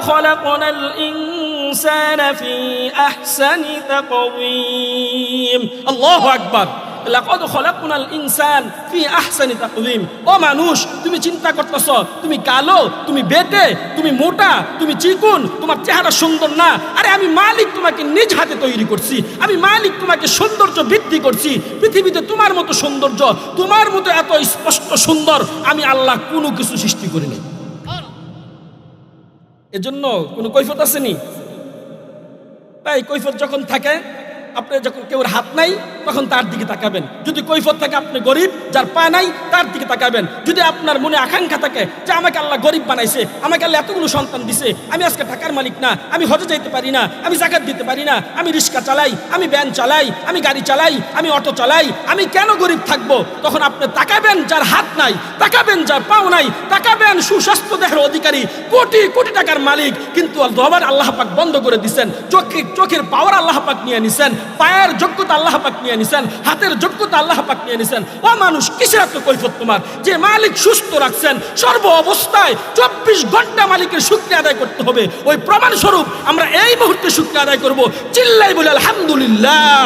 খলাকনাল ইনসানা ফি আহসানি তাকওয়িম। আল্লাহু আকবার। লাকাদ খলাকনাল ইনসান ফি আহসানি তাকওয়িম। ও মানুষ, তুমি চিন্তা করতেছ তুমি কালো, তুমি বেটে, তুমি মোটা, তুমি চিকন, তোমার চেহারা সুন্দর না। আরে আমি মালিক তোমাকে নিজ হাতে তৈরি করছি, আমি মালিক তোমাকে সৌন্দর্য বৃদ্ধি করছি। পৃথিবীতে তোমার মতো সৌন্দর্য, তোমার মতো এত স্পষ্ট সুন্দর আমি আল্লাহ কোনো কিছু সৃষ্টি করিনি। এজন্য কোনো কৈফিয়ত আসেনি। তাই কৈফিয়ত যখন থাকে, আপনি যখন কেউর হাত নাই তখন তার দিকে তাকাবেন। যদি কৈফিয়ত থাকে আপনি গরিব, যার পা নাই তার দিকে তাকাবেন। যদি আপনার মনে আকাঙ্ক্ষা থাকে যে আমাকে আল্লাহ গরিব বানাইছে, আমাকে আল্লাহ এতগুলো সন্তান দিছে, আমি আজকে টাকার মালিক না, আমি হজে যাইতে পারি না, আমি যাকাত দিতে পারি না, আমি রিক্সা চালাই, আমি ভ্যান চালাই, আমি গাড়ি চালাই, আমি অটো চালাই, আমি কেন গরিব থাকবো? তখন আপনি তাকাবেন যার হাত নাই, তাকাবেন যার পাও নাই, তাকাবেন সুস্বাস্থ্য দেহের অধিকারী, কোটি কোটি টাকার মালিক, কিন্তু আল্লাহ পাক বন্ধ করে দিচ্ছেন। চোখের পাওয়ার আল্লাহ পাক নিয়ে নিছেন, পায়ের যোগ্যতা আল্লাহ পাক নিয়ে নিছেন, হাতের যোগ্যতা আল্লাহ পাক নিয়ে নিছেন। ও মানুষ, কিসের এত কৈফিয়ত তোমার? যে মালিক সুস্থ রাখছেন সর্ব অবস্থায়, 24 ঘন্টা মালিকের শুকরিয়া আদায় করতে হবে। ওই প্রমাণ স্বরূপ আমরা এই মুহূর্তে শুকরিয়া আদায় করব। চিল্লাই বলে আলহামদুলিল্লাহ।